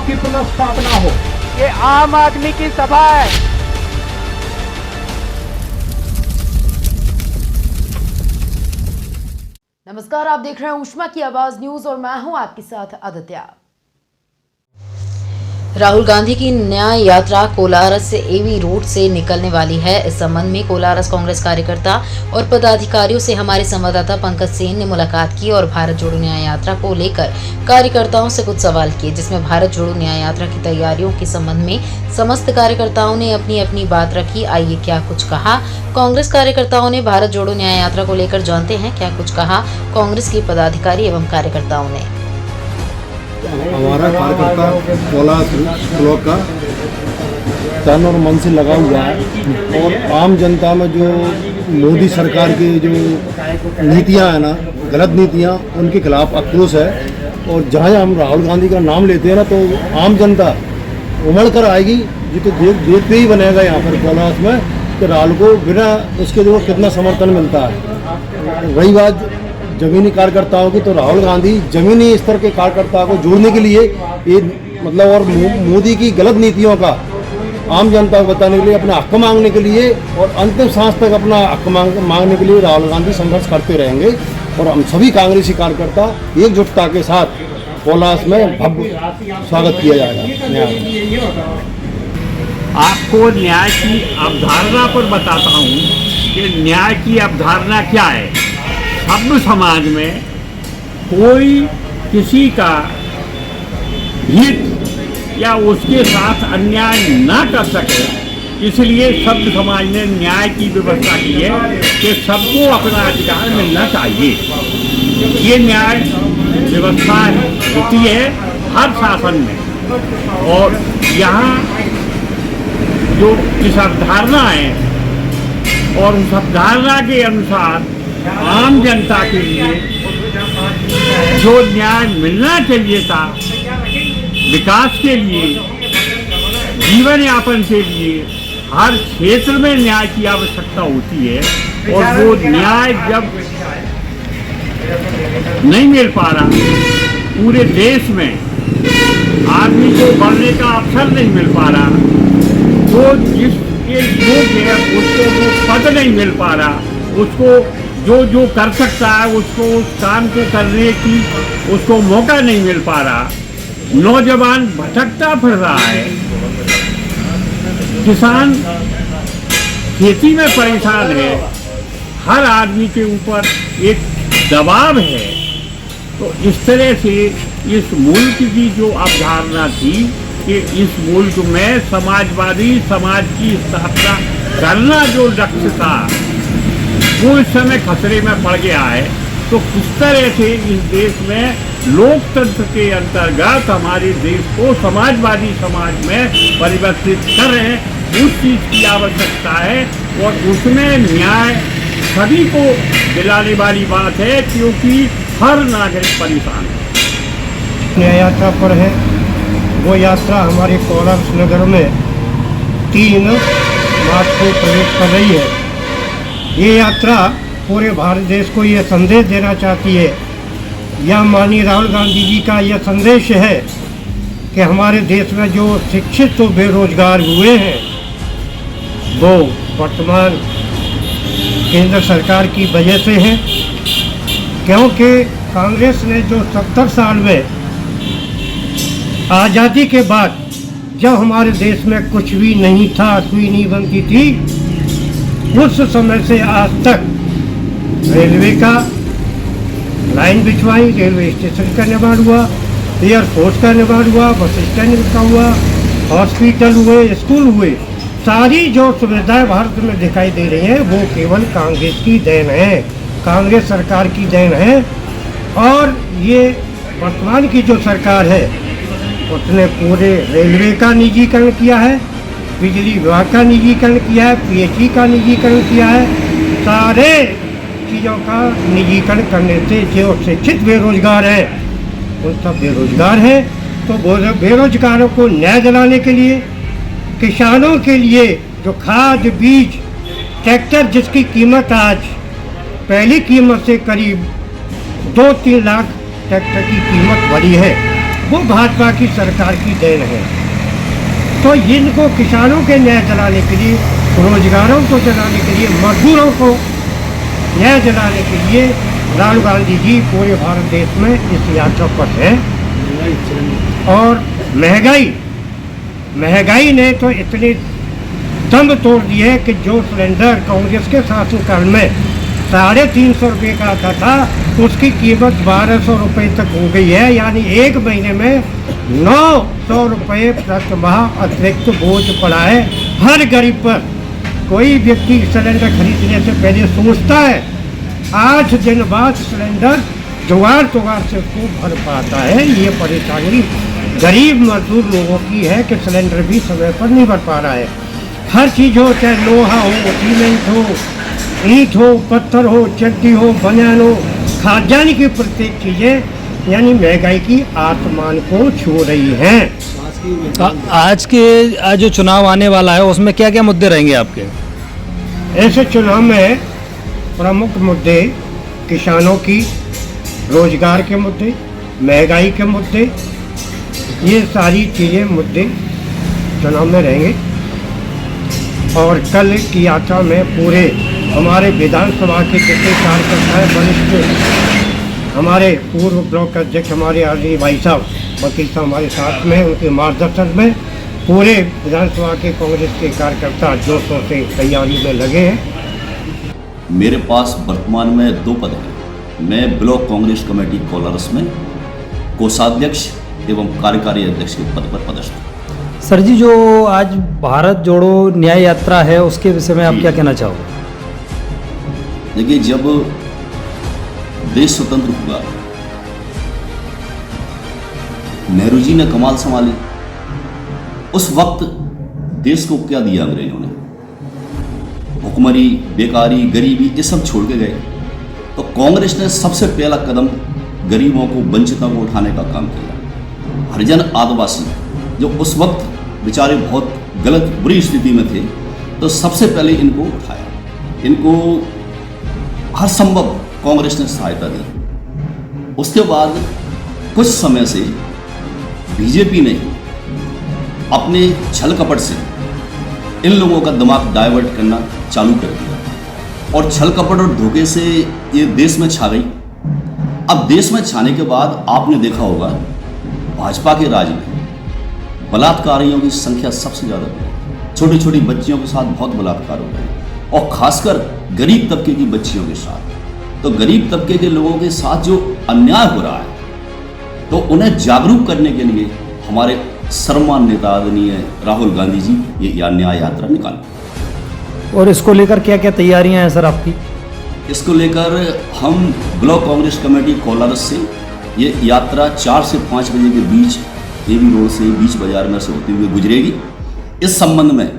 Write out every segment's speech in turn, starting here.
की पुनर्स्थापना हो। ये आम आदमी की सभा है। नमस्कार, आप देख रहे हैं ऊष्मा की आवाज न्यूज और मैं हूं आपके साथ आदित्य। राहुल गांधी की न्याय यात्रा कोलारस से एवी रोड से निकलने वाली है। इस संबंध में कोलारस कांग्रेस कार्यकर्ता और पदाधिकारियों से हमारे संवाददाता पंकज सेन ने मुलाकात की और भारत जोड़ो न्याय यात्रा को लेकर कार्यकर्ताओं से कुछ सवाल किए, जिसमें भारत जोड़ो न्याय यात्रा की तैयारियों के संबंध में समस्त कार्यकर्ताओं ने अपनी अपनी बात रखी। आइए क्या कुछ कहा कांग्रेस कार्यकर्ताओं ने भारत जोड़ो न्याय यात्रा को लेकर, जानते हैं क्या कुछ कहा कांग्रेस के पदाधिकारी एवं कार्यकर्ताओं ने। हमारा कार्यकर्ता कोलारस ब्लॉक का तन और मन से लगा हुआ है और आम जनता में जो मोदी सरकार की जो नीतियां हैं ना, गलत नीतियां, उनके खिलाफ आक्रोश है। और जहां हम राहुल गांधी का नाम लेते हैं ना, तो आम जनता उमड़ कर आएगी। ये तो देखते ही बनेगा यहाँ पर कोलारस में कि राहुल को बिना उसके जो कितना समर्थन मिलता है। रही बात जमीनी कार्यकर्ताओं की, तो राहुल गांधी जमीनी स्तर के कार्यकर्ताओं को जोड़ने के लिए ये मतलब और मोदी की गलत नीतियों का आम जनता को बताने के लिए, अपना हक मांगने के लिए और अंतिम सांस तक अपना हक मांगने के लिए राहुल गांधी संघर्ष करते रहेंगे। और हम सभी कांग्रेसी कार्यकर्ता एकजुटता के साथ कोलारस में भव्य स्वागत किया जाएगा। आपको न्याय की अवधारणा पर बताता हूँ कि न्याय की अवधारणा क्या है। सभ्य समाज में कोई किसी का हित या उसके साथ अन्याय ना कर सके, इसलिए सभ्य समाज ने न्याय की व्यवस्था की है कि सबको अपना अधिकार मिलना चाहिए। ये न्याय व्यवस्था होती है हर शासन में। और यहाँ जो इस अवधारणा है और उस अवधारणा के अनुसार आम जनता के लिए जो न्याय मिलना चाहिए था, विकास के लिए, जीवन यापन के लिए, हर क्षेत्र में न्याय की आवश्यकता होती है। और वो न्याय जब नहीं मिल पा रहा, पूरे देश में आदमी को बढ़ने का अवसर नहीं मिल पा रहा, जो जिसके योग्य है उसको वो पद नहीं मिल पा रहा, उसको जो कर सकता है उसको उस काम को करने की उसको मौका नहीं मिल पा रहा, नौजवान भटकता फिर रहा है, किसान खेती में परेशान है, हर आदमी के ऊपर एक दबाव है। तो इस तरह से इस मुल्क की जो अवधारणा थी कि इस मुल्क में समाजवादी समाज की स्थापना करना जो लक्ष्य था, वो इस समय खतरे में पड़ गया है। तो किस तरह से इस देश में लोकतंत्र के अंतर्गत हमारे देश को समाजवादी समाज में परिवर्तित कर रहे हैं, उस चीज़ की आवश्यकता है। और उसमें न्याय सभी को दिलाने वाली बात है, क्योंकि हर नागरिक परेशान है। न्याय यात्रा पर है, वो यात्रा हमारे कोलारस नगर में 3 मार्च को प्रवेश कर रही है। ये यात्रा पूरे भारत देश को ये संदेश देना चाहती है, यह माननीय राहुल गांधी जी का यह संदेश है कि हमारे देश में जो शिक्षित तो बेरोजगार हुए हैं, वो वर्तमान केंद्र सरकार की वजह से हैं। क्योंकि कांग्रेस ने जो 70 साल में आज़ादी के बाद जब हमारे देश में कुछ भी नहीं था, सुई नहीं बनती थी, उस समय से आज तक रेलवे का लाइन बिछवाई, रेलवे स्टेशन का निर्माण हुआ, एयरपोर्ट का निर्माण हुआ, बस स्टैंड का हुआ, हॉस्पिटल हुए, स्कूल हुए, सारी जो सुविधाएं भारत में दिखाई दे रही हैं वो केवल कांग्रेस की देन है, कांग्रेस सरकार की देन है। और ये वर्तमान की जो सरकार है उसने पूरे रेलवे का निजीकरण किया है, बिजली विभाग का निजीकरण किया है, पीएचई का निजीकरण किया है। सारे चीज़ों का निजीकरण करने से जो शिक्षित बेरोजगार हैं उन सब बेरोजगार हैं। तो बेरोजगारों को न्याय दिलाने के लिए, किसानों के लिए जो खाद बीज ट्रैक्टर जिसकी कीमत आज पहली कीमत से करीब 2-3 लाख ट्रैक्टर की कीमत बढ़ी है, वो भाजपा की सरकार की देन है। तो इनको किसानों के न्याय दिलाने के लिए, रोजगारों को दिलाने के लिए, मजदूरों को न्याय दिलाने के लिए राहुल गांधी जी पूरे भारत देश में इस यात्रा पर हैं। और महंगाई ने तो इतनी दम तोड़ दी है कि जो सिलेंडर कांग्रेस के शासनकाल में 350 रुपये का आता था, उसकी कीमत 1200 रुपये तक हो गई है। यानी एक महीने में 900 रुपये प्रति माह अतिरिक्त बोझ पड़ा है हर गरीब पर। कोई व्यक्ति सिलेंडर खरीदने से पहले सोचता है, 8 दिन बाद सिलेंडर जुगाड़ से उसको भर पाता है। ये परेशानी गरीब मजदूर लोगों की है कि सिलेंडर भी समय पर नहीं भर पा रहा है। हर चीज़ हो, चाहे लोहा हो, सीमेंट हो, ईंट हो, पत्थर हो, चट्टी हो, बनियान हो, खाद्यान्न की प्रत्येक चीज़ें यानी महंगाई की आसमान को छू रही हैं। आज जो चुनाव आने वाला है उसमें क्या क्या मुद्दे रहेंगे आपके? ऐसे चुनाव में प्रमुख मुद्दे किसानों की, रोजगार के मुद्दे, महंगाई के मुद्दे, ये सारी चीज़ें मुद्दे चुनाव में रहेंगे। और कल की यात्रा में पूरे हमारे विधानसभा के जितने कार्यकर्ता हैं, वरिष्ठ हमारे पूर्व ब्लॉक अध्यक्ष हमारे आदरणीय भाई साहब वकील साहब हमारे साथ में, उनके मार्गदर्शन में पूरे विधानसभा के कांग्रेस के कार्यकर्ता जोशों से तैयारी में लगे हैं। मेरे पास वर्तमान में 2 पद हैं। मैं ब्लॉक कांग्रेस कमेटी कोलारस में कोषाध्यक्ष एवं कार्यकारी अध्यक्ष के पद पर पदस्थ हूं। सर जी, जो आज भारत जोड़ो न्याय यात्रा है उसके विषय में आप क्या कहना चाहोगे? देखिए, जब देश स्वतंत्र हुआ, नेहरू जी ने कमाल संभाली। उस वक्त देश को क्या दिया अंग्रेजों ने? भुखमरी, बेकारी, गरीबी, ये सब छोड़ के गए। तो कांग्रेस ने सबसे पहला कदम गरीबों को, वंचितों को उठाने का काम किया। हरिजन आदिवासी जो उस वक्त बेचारे बहुत गलत बुरी स्थिति में थे, तो सबसे पहले इनको उठाया। इनको हर संभव कांग्रेस ने सहायता दी। उसके बाद कुछ समय से बीजेपी ने अपने छल कपट से इन लोगों का दिमाग डाइवर्ट करना चालू कर दिया और छल कपट और धोखे से ये देश में छा गई। अब देश में छाने के बाद आपने देखा होगा भाजपा के राज में बलात्कारियों की संख्या सबसे ज़्यादा बढ़ी। छोटी छोटी बच्चियों के साथ बहुत बलात्कार हो रहे और खासकर गरीब तबके की बच्चियों के साथ। तो गरीब तबके के लोगों के साथ जो अन्याय हो रहा है, तो उन्हें जागरूक करने के लिए हमारे सर्वमान्य नेता आदरणीय राहुल गांधी जी ये न्याय यात्रा निकाली। और इसको लेकर क्या क्या तैयारियां हैं सर आपकी? इसको लेकर हम ब्लॉक कांग्रेस कमेटी कोलारस से ये यात्रा 4 से 5 बजे के बीच एबी रोड से बीच बाजार में से होते हुए गुजरेगी। इस संबंध में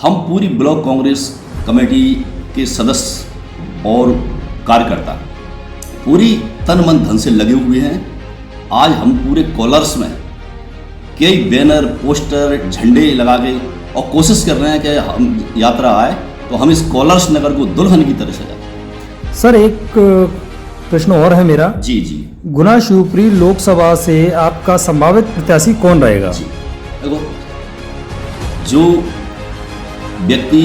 हम पूरी ब्लॉक कांग्रेस कमेटी के सदस्य और कार्यकर्ता पूरी तन मन धन से लगे हुए हैं। आज हम पूरे कोलारस में कई बैनर, पोस्टर, झंडे लगा के और कोशिश कर रहे हैं कि हम यात्रा आए तो हम इस कोलारस नगर को दुल्हन की तरह सजाएं। सर, एक प्रश्न और है मेरा। जी। गुना शिवपुरी लोकसभा से आपका संभावित प्रत्याशी कौन रहेगा? देखो, जो व्यक्ति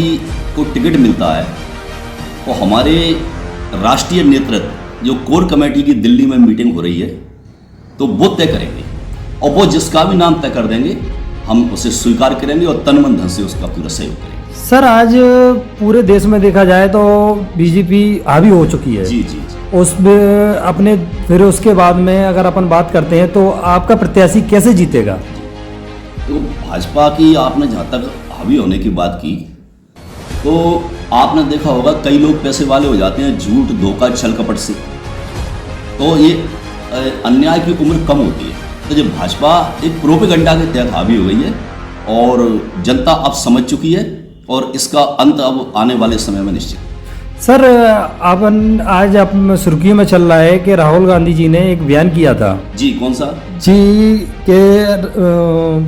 को टिकट मिलता है वो हमारे राष्ट्रीय नेतृत्व जो कोर कमेटी की दिल्ली में मीटिंग हो रही है, तो वो तय करेंगे और वो जिसका भी नाम तय कर देंगे हम उसे स्वीकार करेंगे और तन मन धन से उसका पूरा सहयोग करेंगे। सर, आज पूरे देश में देखा जाए तो बीजेपी हावी हो चुकी है। जी। उसमें अपने फिर उसके बाद में अगर अपन बात करते हैं तो आपका प्रत्याशी कैसे जीतेगा? तो भाजपा की आपने जहाँ तक हावी होने की बात की, तो आपने देखा होगा कई लोग पैसे वाले हो जाते हैं झूठ, धोखा, छल कपट से, तो ये अन्याय की उम्र कम होती है। तो जो भाजपा एक प्रोपेगेंडा के तहत हावी हो गई है और जनता अब समझ चुकी है और इसका अंत अब आने वाले समय में निश्चित। सर, आज आप सुर्खियों में चल रहा है कि राहुल गांधी जी ने एक बयान किया था। जी, कौन सा? जी, के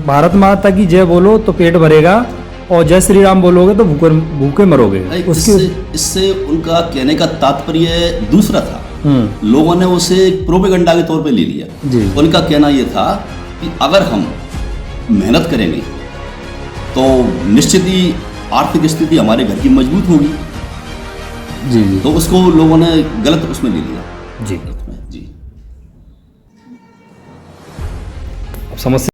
भारत माता की जय बोलो तो पेट भरेगा और जय श्री राम बोलोगे तो भूखे मरोगे। इससे उनका कहने का तात्पर्य दूसरा था। लोगों ने उसे प्रोपेगेंडा के तौर पे ले लिया। उनका कहना यह था कि अगर हम मेहनत करेंगे तो निश्चित ही आर्थिक स्थिति हमारे घर की मजबूत होगी। जी जी तो उसको लोगों ने गलत उसमें ले लिया। जी। जी। अब समस्या